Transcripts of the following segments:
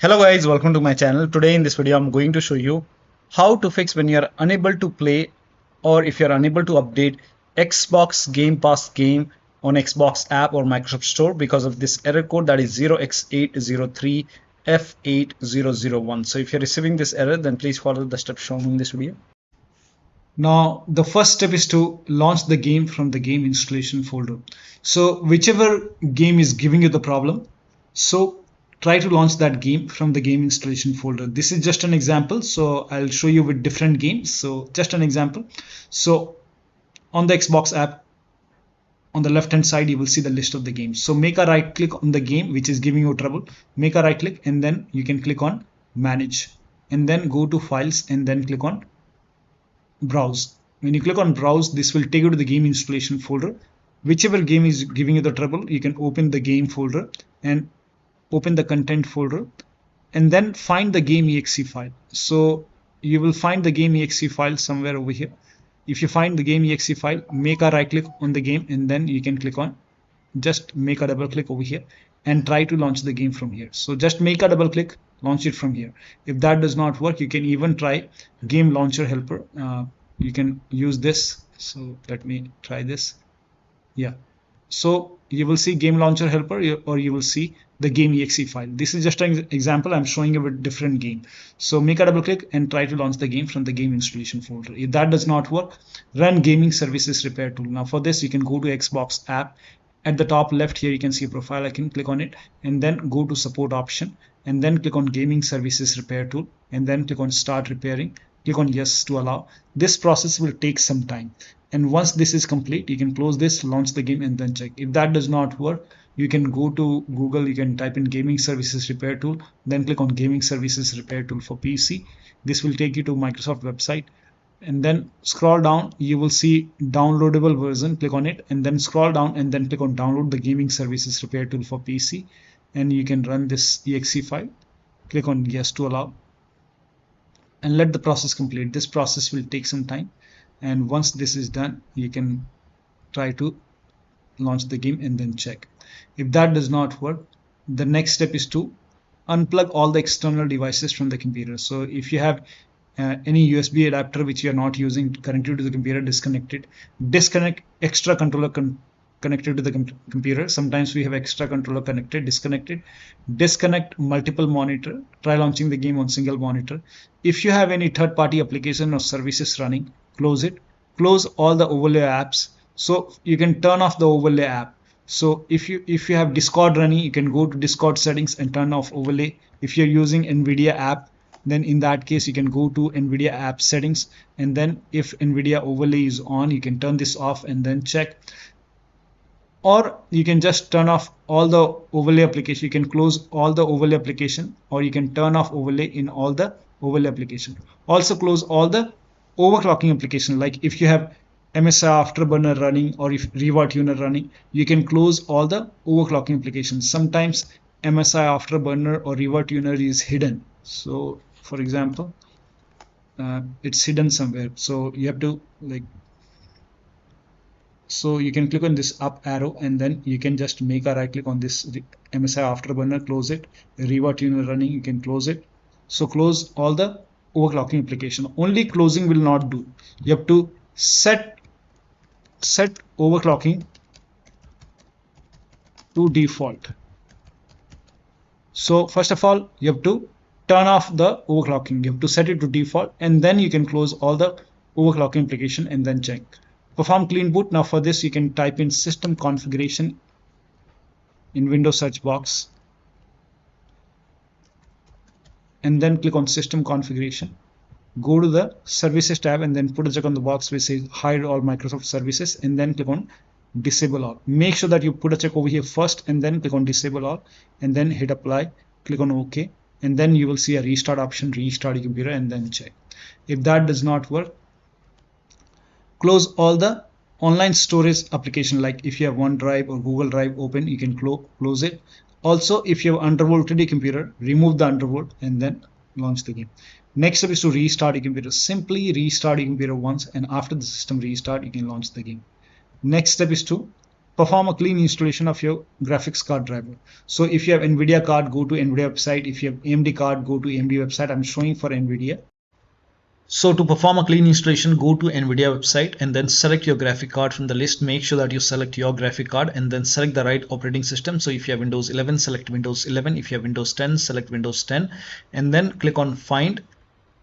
Hello guys, welcome to my channel. Today in this video I'm going to show you how to fix when you're unable to play or if you're unable to update Xbox Game Pass game on Xbox app or Microsoft Store because of this error code that is 0x803f8001. So if you're receiving this error, then please follow the steps shown in this video. Now the first step is to launch the game from the game installation folder. So whichever game is giving you the problem, so try to launch that game from the game installation folder. This is just an example, so I'll show you with different games. So just an example. So on the Xbox app, on the left hand side you will see the list of the games. So make a right click on the game which is giving you trouble, make a right click, and then you can click on manage, and then go to files and then click on browse. When you click on browse, this will take you to the game installation folder. Whichever game is giving you the trouble, you can open the game folder and open the content folder and then find the game exe file. So you will find the game exe file somewhere over here. If you find the game exe file, make a right click on the game and then you can click on, just make a double click over here and try to launch the game from here. So just make a double click, launch it from here. If that does not work, you can even try game launcher helper. You can use this. So let me try this. Yeah. So you will see game launcher helper, or you will see the game exe file. This is just an example. I'm showing you a different game. So make a double click and try to launch the game from the game installation folder. If that does not work, run gaming services repair tool. Now for this, you can go to Xbox app. At the top left here, you can see a profile icon, click on it and then go to support option and then click on gaming services repair tool and then click on start repairing. Click on yes to allow. This process will take some time. And once this is complete, you can close this, launch the game and then check. If that does not work, you can go to Google, you can type in gaming services repair tool, then click on gaming services repair tool for PC. This will take you to Microsoft website and then scroll down, you will see downloadable version, click on it and then scroll down and then click on download the gaming services repair tool for PC and you can run this exe file. Click on yes to allow and let the process complete. This process will take some time. And once this is done, you can try to launch the game and then check. If that does not work, the next step is to unplug all the external devices from the computer. So if you have any USB adapter which you are not using connected to the computer, disconnected. Disconnect extra controller connected to the computer. Sometimes we have extra controller connected, disconnected. Disconnect multiple monitor. Try launching the game on single monitor. If you have any third-party application or services running, close it. Close all the overlay apps. So you can turn off the overlay app. So if you have Discord running, you can go to Discord settings and turn off overlay. If you're using NVIDIA app, then in that case you can go to NVIDIA app settings and then if NVIDIA overlay is on, you can turn this off and then check. Or you can just turn off all the overlay application. You can close all the overlay application or you can turn off overlay in all the overlay application. Also close all the overclocking application, like if you have MSI Afterburner running or if Riva Tuner running, you can close all the overclocking applications. Sometimes MSI Afterburner or Riva Tuner is hidden. So for example, it's hidden somewhere. So you have to so you can click on this up arrow and then you can just make a right click on this MSI Afterburner, close it. Riva Tuner running, you can close it. So close all the overclocking application. Only closing will not do. You have to set overclocking to default. So first of all, you have to turn off the overclocking. You have to set it to default and then you can close all the overclocking application and then check. Perform clean boot. Now for this you can type in system configuration in Windows search box and then click on system configuration. Go to the services tab and then put a check on the box which says hide all Microsoft services and then click on disable all. Make sure that you put a check over here first and then click on disable all and then hit apply, click on OK and then you will see a restart option, restart your computer and then check. If that does not work, close all the online storage application, like if you have OneDrive or Google Drive open, you can close it. Also, if you have undervolted computer, remove the undervolt and then launch the game. Next step is to restart your computer. Simply restart your computer once and after the system restart, you can launch the game. Next step is to perform a clean installation of your graphics card driver. So if you have NVIDIA card, go to NVIDIA website. If you have AMD card, go to AMD website. I'm showing for NVIDIA. So to perform a clean installation, go to NVIDIA website and then select your graphic card from the list. Make sure that you select your graphic card and then select the right operating system. So if you have Windows 11, select Windows 11. If you have Windows 10, select Windows 10 and then click on Find.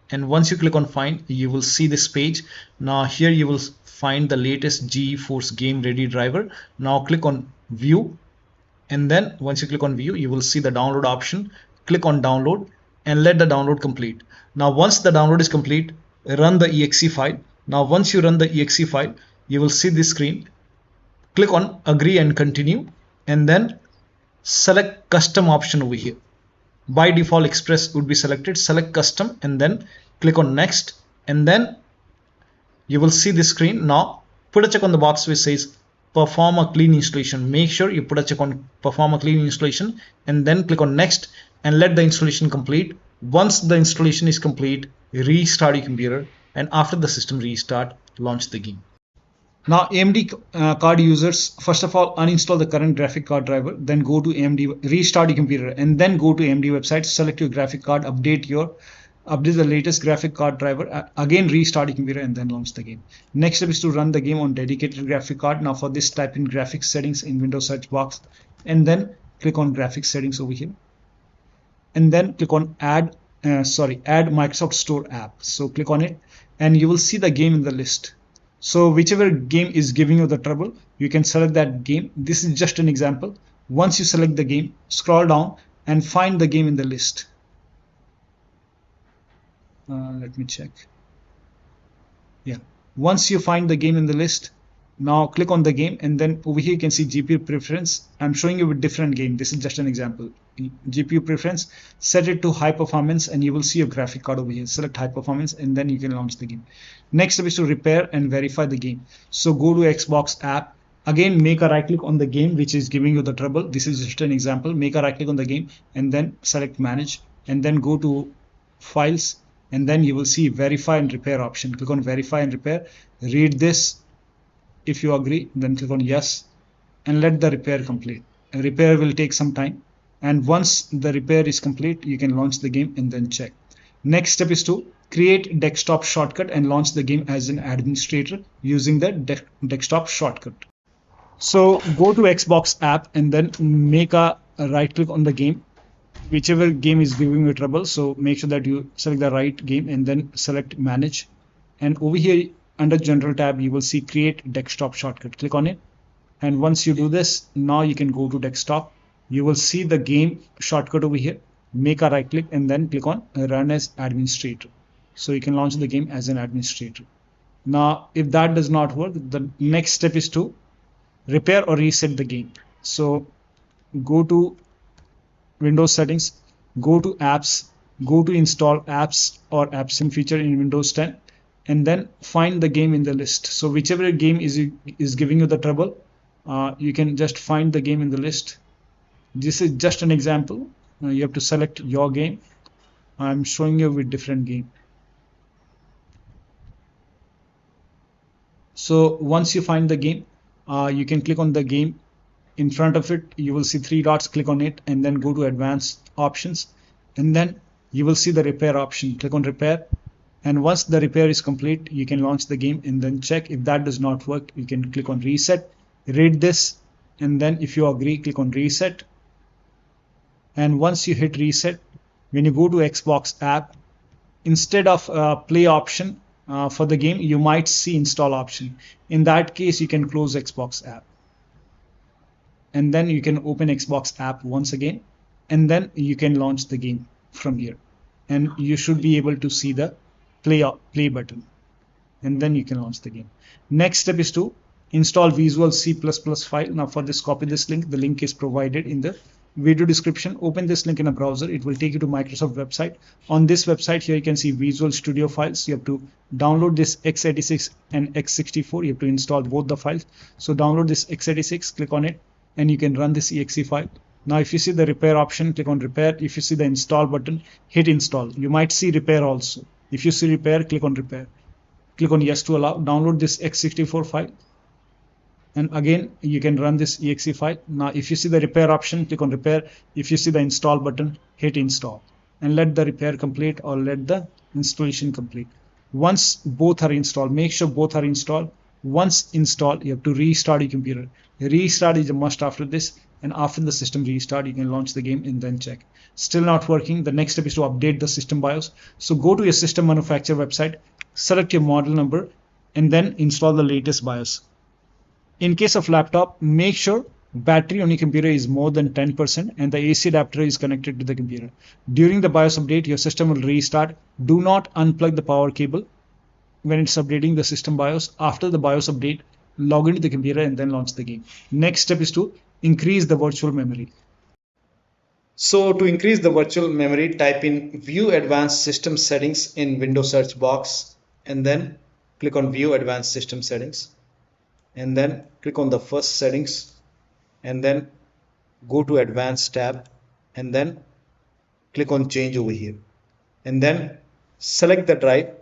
And once you click on Find, you will see this page. Now here you will find the latest GeForce Game Ready driver. Now click on View, and then once you click on View, you will see the download option. Click on Download and let the download complete. Now once the download is complete, run the exe file. Now once you run the exe file, you will see this screen. Click on Agree and Continue, and then select Custom option over here. By default Express would be selected. Select Custom and then click on Next, and then you will see this screen. Now put a check on the box which says perform a clean installation. Make sure you put a check on perform a clean installation and then click on Next and let the installation complete. Once the installation is complete, restart your computer, and after the system restart, launch the game. Now AMD card users, first of all uninstall the current graphic card driver, then go to AMD, restart your computer and then go to AMD website, select your graphic card, update the latest graphic card driver, again restart your computer and then launch the game. Next step is to run the game on dedicated graphic card. Now for this, type in graphics settings in Windows search box and then click on graphics settings over here and then click on add Microsoft Store app. So click on it and you will see the game in the list. So whichever game is giving you the trouble, you can select that game. This is just an example. Once you select the game, scroll down and find the game in the list. Let me check. Yeah, once you find the game in the list, now click on the game and then over here you can see GPU preference. I'm showing you a different game. This is just an example. GPU preference, set it to high performance and you will see your graphic card over here. Select high performance and then you can launch the game. Next step is to repair and verify the game. So go to Xbox app. Again, make a right click on the game which is giving you the trouble. This is just an example. Make a right click on the game and then select manage and then go to files and then you will see verify and repair option. Click on verify and repair. Read this. If you agree, then click on yes and let the repair complete. A repair will take some time. And once the repair is complete, you can launch the game and then check. Next step is to create desktop shortcut and launch the game as an administrator using the desktop shortcut. So go to Xbox app and then make a right click on the game, whichever game is giving you trouble. So make sure that you select the right game and then select manage. And over here under general tab, you will see create desktop shortcut. Click on it. And once you do this, now you can go to desktop. You will see the game shortcut over here. Make a right click and then click on run as administrator. So you can launch the game as an administrator. Now, if that does not work, the next step is to repair or reset the game. So go to Windows settings, go to apps, go to install apps or apps in feature in Windows 10, and then find the game in the list. So whichever game is giving you the trouble, you can just find the game in the list. This is just an example. You have to select your game. I'm showing you with different game. So once you find the game, you can click on the game. In front of it, you will see three dots. Click on it and then go to advanced options. And then you will see the repair option. Click on repair. And once the repair is complete, you can launch the game and then check. If that does not work, you can click on reset. Read this. And then if you agree, click on reset. And once you hit reset, when you go to Xbox app, instead of play option for the game, you might see install option. In that case, you can close Xbox app. And then you can open Xbox app once again. And then you can launch the game from here. And you should be able to see the play button. And then you can launch the game. Next step is to install Visual C++ file. Now for this, copy this link. The link is provided in the video description. Open this link in a browser. It will take you to Microsoft website. On this website here you can see Visual Studio files. You have to download this x86 and x64. You have to install both the files. So download this x86, click on it, and you can run this exe file. Now if you see the repair option, click on repair. If you see the install button, hit install. You might see repair also. If you see repair, click on repair. Click on yes to allow. Download this x64 file. and again you can run this exe file. Now if you see the repair option, click on repair. If you see the install button, hit install and let the repair complete or let the installation complete. Once both are installed, make sure both are installed. Once installed, you have to restart your computer. Restart is a must after this, and after the system restart you can launch the game and then check. Still not working, the next step is to update the system BIOS. So go to your system manufacturer website, select your model number, and then install the latest BIOS. In case of laptop, make sure battery on your computer is more than 10% and the AC adapter is connected to the computer. During the BIOS update, your system will restart. Do not unplug the power cable when it's updating the system BIOS. After the BIOS update, log into the computer and then launch the game. Next step is to increase the virtual memory. So to increase the virtual memory, type in View Advanced System Settings in Windows search box and then click on View Advanced System Settings and then click on the first settings and then go to Advanced tab and then click on Change over here and then select the drive.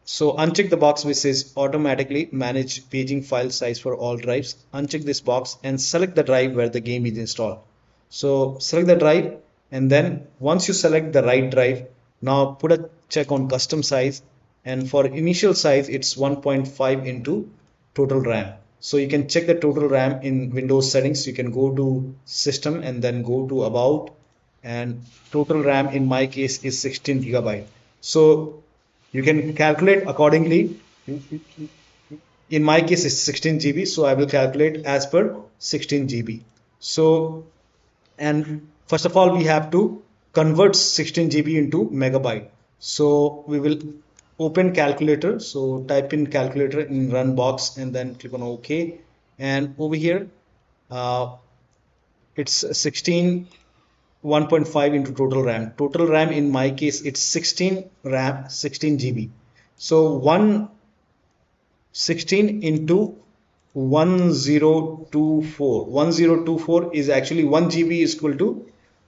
So uncheck the box which says automatically manage paging file size for all drives. Uncheck this box and select the drive where the game is installed. So select the drive and then once you select the right drive, now put a check on custom size, and for initial size it's 1.5 into total RAM. So you can check the total RAM in Windows settings. You can go to system and then go to about, and total RAM in my case is 16 GB. So you can calculate accordingly. In my case it's 16 GB, so I will calculate as per 16 GB. So, and first of all we have to convert 16 GB into megabyte. So we will open calculator. So type in calculator in run box and then click on OK, and over here it's 16 1.5 into total RAM. Total RAM in my case it's 16 RAM 16 GB. So 16 into 1024 is actually 1 GB is equal to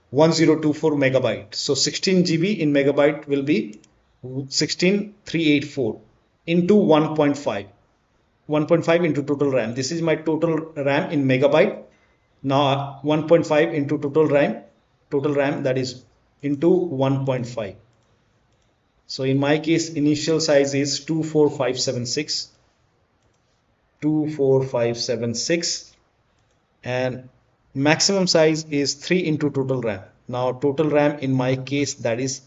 1024 megabyte. So 16 GB in megabyte will be 16384 into 1.5 into total RAM. This is my total RAM in megabyte. Now 1.5 into total RAM that is into 1.5. So in my case initial size is 24576 and maximum size is 3 into total RAM. Now total RAM in my case that is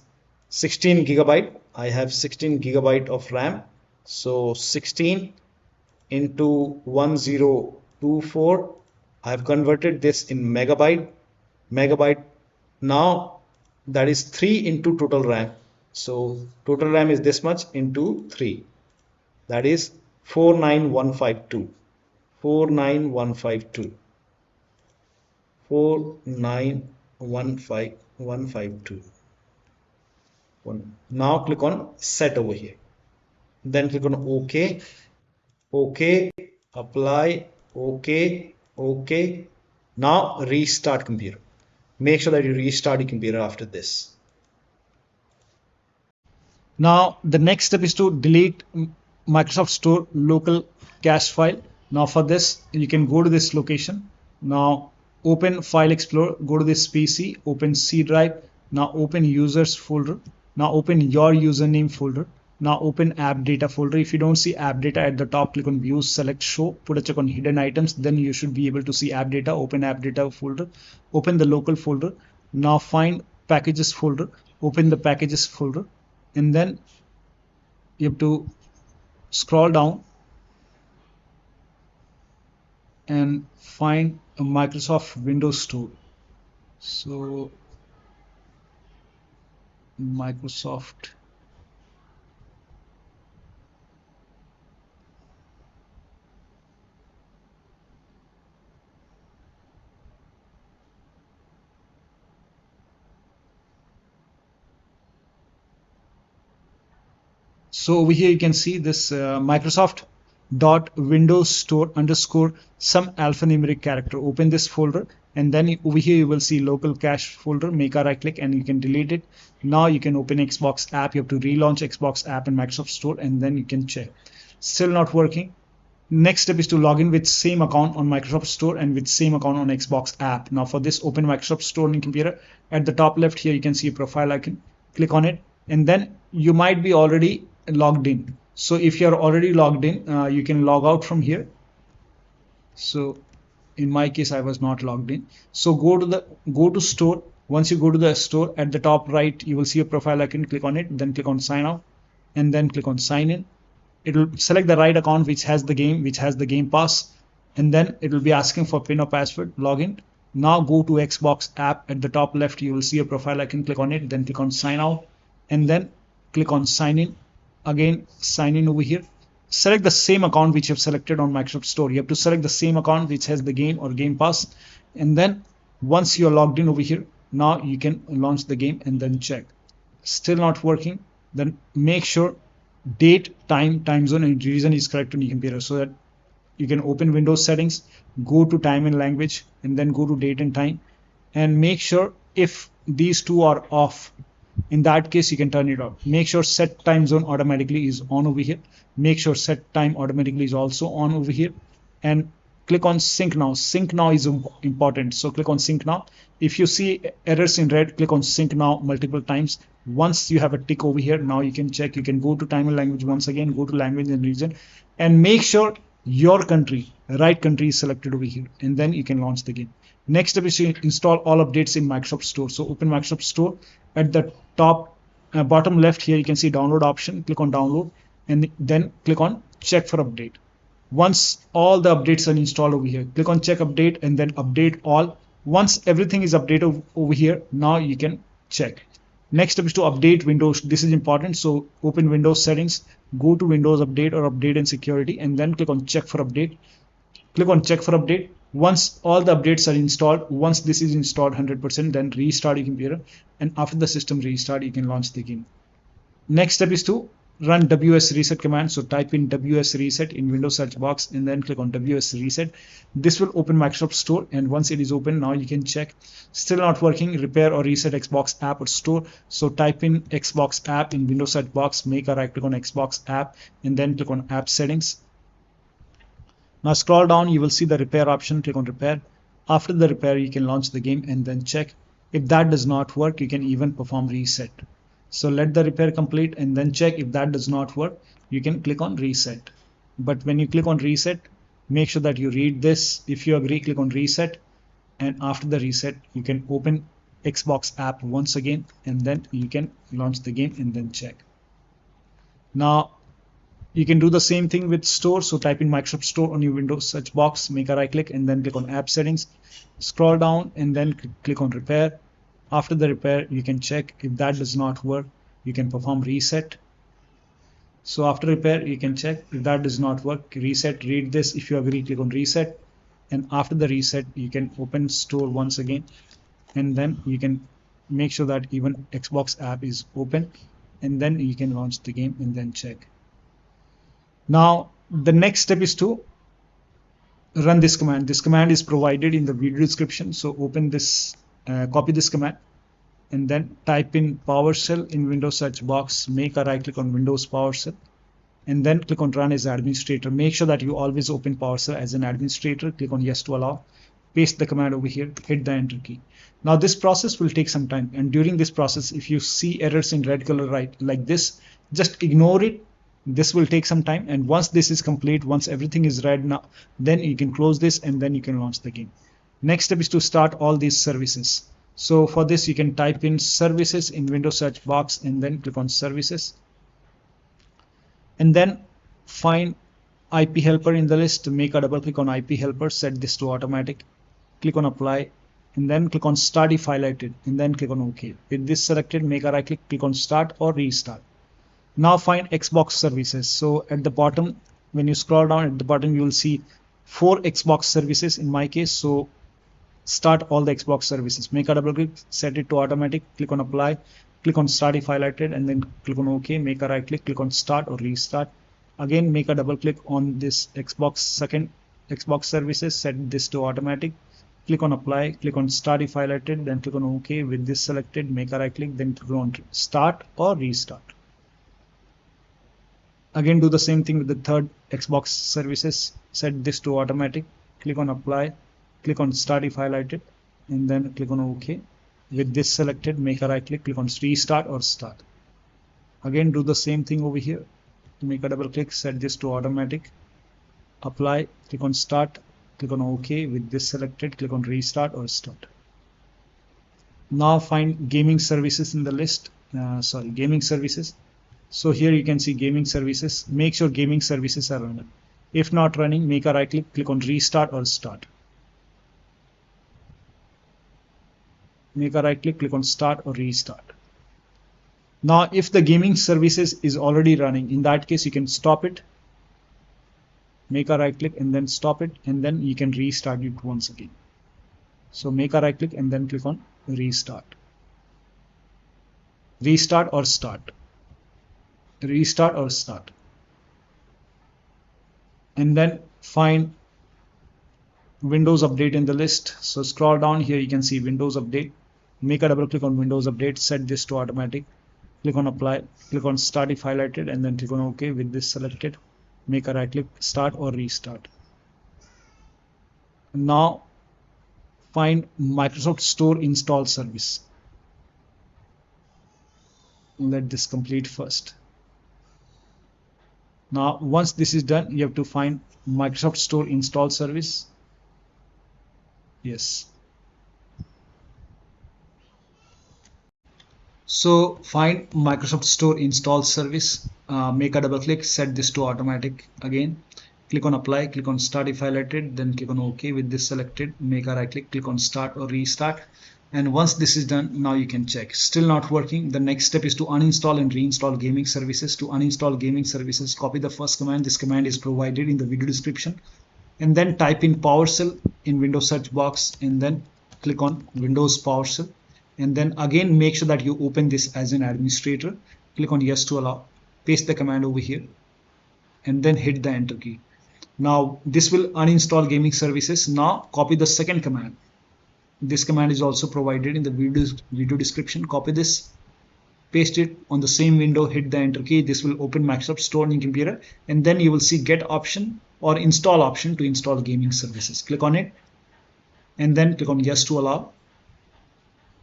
16 GB. I have 16 GB of RAM. So 16 into 1024, I have converted this in megabyte. Now that is 3 into total RAM. So total RAM is this much into 3, that is 49152. 4915152. Now click on set over here, then click on OK, apply, OK. Now restart computer. Make sure that you restart your computer after this. Now the next step is to delete Microsoft Store local cache file. Now for this you can go to this location. Now open File Explorer, go to this PC, open C drive. Now open users folder. Now open your username folder. Now open AppData folder. If you don't see AppData at the top, click on View, select Show, put a check on Hidden Items. Then you should be able to see AppData. Open AppData folder. Open the local folder. Now find Packages folder. Open the Packages folder, and then you have to scroll down and find a Microsoft Windows Store. So Microsoft So over here you can see this Microsoft.Windows Store underscore some alphanumeric character. Open this folder, and then over here you will see local cache folder. Make a right click and you can delete it. Now you can open Xbox app. You have to relaunch Xbox app in Microsoft Store and then you can check. Still not working. Next step is to log in with same account on Microsoft Store and with same account on Xbox app. Now for this, open Microsoft Store on your computer. At the top left here, you can see a profile icon. Click on it, and then you might be already logged in. So if you're already logged in, you can log out from here. So in my case, I was not logged in. So go to store. Once you go to the store, at the top right, you will see a profile icon. Click on it, then click on sign out, and then click on sign in. It will select the right account which has the game pass, and then it will be asking for PIN or password. Login. Now go to Xbox app. At the top left, you will see a profile icon. Click on it, then click on sign out, and then click on sign in. Again, sign in over here. Select the same account which you have selected on Microsoft Store. You have to select the same account which has the game or game pass, and then once you are logged in over here, now you can launch the game and then check. Still not working, then make sure date, time zone and region is correct on your computer, so that you can open Windows settings, go to time and language, and then go to date and time, and make sure if these two are off, in that case you can turn it off. Make sure set time zone automatically is on over here. Make sure set time automatically is also on over here, and click on sync now. Sync now is important, so click on sync now. If you see errors in red, click on sync now multiple times. Once you have a tick over here, now you can check. You can go to time and language once again, go to language and region, and make sure your country, right country is selected over here, and then you can launch the game. Next step is to install all updates in Microsoft Store. So open Microsoft Store. At the top bottom left here, you can see download option. Click on download, and then click on check for update. Once all the updates are installed over here, click on check update and then update all. Once everything is updated over here, now you can check. Next step is to update Windows. This is important. So open Windows settings, go to Windows update or update and security, and then click on check for update. Click on check for update. Once all the updates are installed, once this is installed 100%, then restart your computer, and after the system restart, you can launch the game. Next step is to run ws reset command. So type in ws reset in Windows search box and then click on ws reset. This will open Microsoft Store, and once it is open, now you can check. Still not working, repair or reset Xbox app or store. So type in Xbox app in Windows search box, make a right click on Xbox app, and then click on app settings. Now scroll down, you will see the repair option. Click on repair. After the repair, you can launch the game and then check. If that does not work, you can even perform reset. So let the repair complete and then check. If that does not work, you can click on reset. But when you click on reset, make sure that you read this. If you agree, click on reset, and after the reset, you can open Xbox app once again, and then you can launch the game and then check. Now you can do the same thing with store. So type in Microsoft Store on your Windows search box, make a right click and then click on app settings. Scroll down and then click on repair. After the repair, you can check. If that does not work, you can perform reset. So after repair, you can check. If that does not work, reset, read this. If you agree, click on reset. And after the reset, you can open store once again. And then you can make sure that even Xbox app is open. And then you can launch the game and then check. Now, the next step is to run this command. This command is provided in the video description. So open this, copy this command, and then type in PowerShell in Windows search box, make a right click on Windows PowerShell, and then click on run as administrator. Make sure that you always open PowerShell as an administrator. Click on yes to allow. Paste the command over here, hit the enter key. Now this process will take some time, and during this process, if you see errors in red color right like this, just ignore it. This will take some time, and once this is complete, once everything is red now, then you can close this and then you can launch the game. Next step is to start all these services. So for this, you can type in services in Windows search box and then click on services, and then find IP helper in the list. Make a double click on IP helper, set this to automatic, click on apply, and then click on start if highlighted, and then click on OK. With this selected, make a right click on start or restart. Now find Xbox services. So at the bottom, when you scroll down at the bottom, you will see 4 Xbox services in my case. So start all the Xbox services. Make a double click, set it to automatic, click on apply, click on start if highlighted, and then click on OK. Make a right click on start or restart. Again, make a double click on this second Xbox services, set this to automatic, click on apply, click on start if highlighted, then click on OK. With this selected, make a right click, then click on start or restart. Again, do the same thing with the third Xbox services, set this to automatic, click on apply, click on start if highlighted, and then click on OK. With this selected, make a right click, click on restart or start. Again, do the same thing over here. Make a double click, set this to automatic, apply, click on start, click on OK. With this selected, click on restart or start. Now find gaming services in the list. Gaming services. So here you can see gaming services. Make sure gaming services are running. If not running, make a right click, click on restart or start. Make a right click, click on start or restart. Now, if the gaming services is already running, in that case, you can stop it. Make a right click and then stop it, and then you can restart it once again. So make a right click and then click on restart. Restart or start. Restart or start. And then find Windows Update in the list. So scroll down here, you can see Windows Update. Make a double click on Windows Update, set this to automatic. Click on apply, click on start if highlighted, and then click on OK. With this selected, make a right click, start or restart. Now find Microsoft Store install service. Let this complete first. Now once this is done, you have to find Microsoft Store install service. Yes. So find Microsoft Store install service, make a double click, set this to automatic again, click on apply, click on start if highlighted, then click on OK. With this selected, make a right click, click on start or restart. And once this is done, now you can check. Still not working. The next step is to uninstall and reinstall gaming services. To uninstall gaming services, copy the first command. This command is provided in the video description. And then type in PowerShell in Windows search box, and then click on Windows PowerShell. And then again, make sure that you open this as an administrator. Click on yes to allow. Paste the command over here, and then hit the enter key. Now this will uninstall gaming services. Now copy the second command. This command is also provided in the video description. Copy this, paste it on the same window, hit the enter key. This will open Microsoft Store on your computer, and then you will see get option or install option to install gaming services. Click on it, and then click on yes to allow,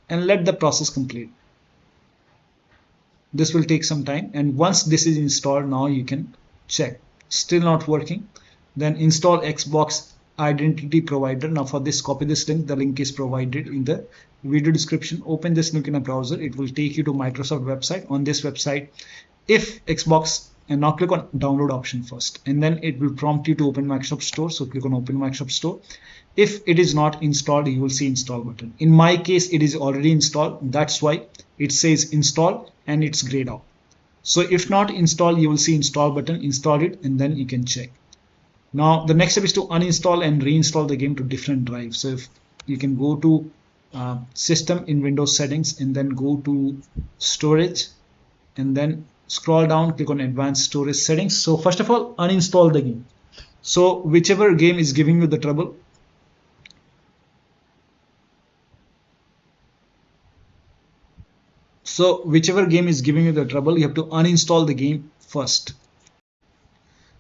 and let the process complete. This will take some time, and once this is installed, now you can check. Still not working, then install Xbox identity provider. Now for this, copy this link. The link is provided in the video description. Open this link in a browser. It will take you to Microsoft website. On this website, if Xbox, and now click on download option first, and then it will prompt you to open Microsoft Store. So click on open Microsoft Store. If it is not installed, you will see install button. In my case, it is already installed. That's why it says install and it's grayed out. So if not installed, you will see install button. Install it, and then you can check. Now the next step is to uninstall and reinstall the game to different drives. So if you can go to system in Windows settings, and then go to storage, and then scroll down, click on advanced storage settings. So first of all, uninstall the game. So whichever game is giving you the trouble, you have to uninstall the game first.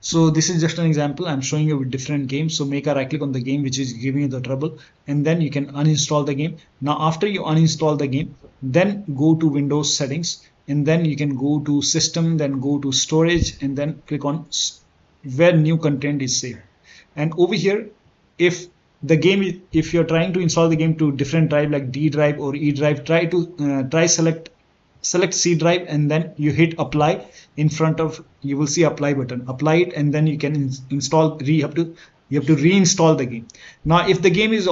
So this is just an example. I'm showing you with different games. So make a right click on the game which is giving you the trouble, and then you can uninstall the game. Now after you uninstall the game, then go to Windows settings, and then you can go to system, then go to storage, and then click on where new content is saved. And over here, if the game, if you're trying to install the game to different drive like D drive or E drive, try select C drive, and then you hit apply. In front of, you will see apply button. Apply it, and then you can install. You have to reinstall the game. Now if the game is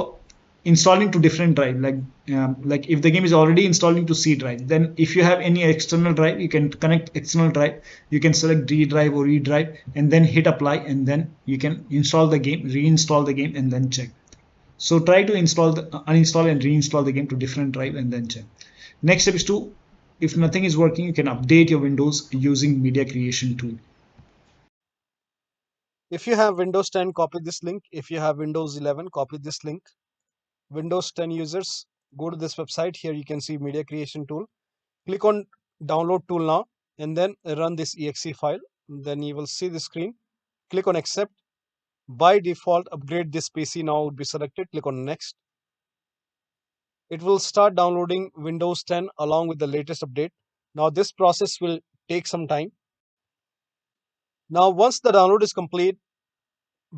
installing to different drive, like if the game is already installing to C drive, then if you have any external drive, you can connect external drive. You can select D drive or E drive, and then hit apply, and then you can install the game, reinstall the game, and then check. So try to uninstall and reinstall the game to different drive, and then check. Next step is to, if nothing is working, you can update your Windows using media creation tool. If you have Windows 10, copy this link. If you have Windows 11, copy this link. Windows 10 users, go to this website. Here you can see media creation tool. Click on download tool now, and then run this exe file. Then you will see the screen. Click on accept. By default, upgrade this PC now would be selected. Click on next. It will start downloading Windows 10 along with the latest update. Now this process will take some time. Now once the download is complete,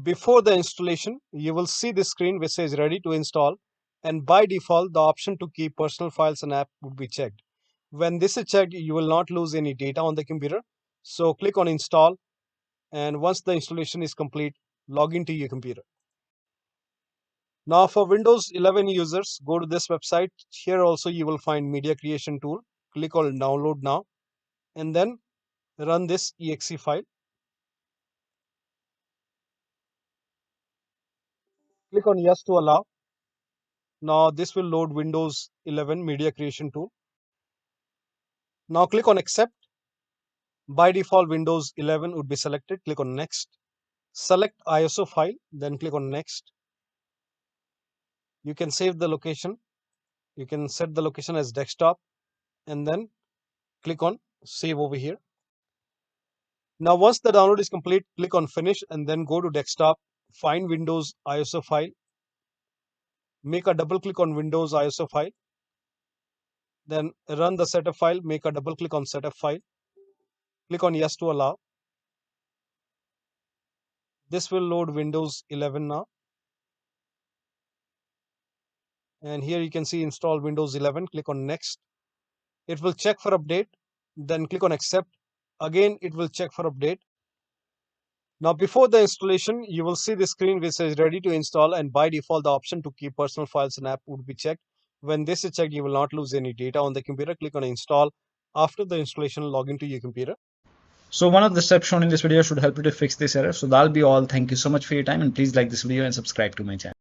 before the installation, you will see this screen which says ready to install, and by default the option to keep personal files and app would be checked. When this is checked, you will not lose any data on the computer. So click on install, and once the installation is complete, log into your computer. Now for Windows 11 users, go to this website. Here also you will find media creation tool. Click on download now, and then run this exe file. Click on yes to allow. Now this will load Windows 11 media creation tool. Now click on accept. By default, Windows 11 would be selected. Click on next. Select ISO file, then click on next. You can save the location. You can set the location as desktop, and then click on save over here. Now once the download is complete, click on finish and then go to desktop, find Windows ISO file, make a double click on Windows ISO file, then run the setup file, make a double click on setup file, click on yes to allow. This will load Windows 11 now. And here you can see install Windows 11, click on next. It will check for update, then click on accept. Again, it will check for update. Now before the installation, you will see the screen which says ready to install, and by default the option to keep personal files and app would be checked. When this is checked, you will not lose any data on the computer. Click on install. After the installation, log into your computer. So one of the steps shown in this video should help you to fix this error. So that'll be all. Thank you so much for your time, and please like this video and subscribe to my channel.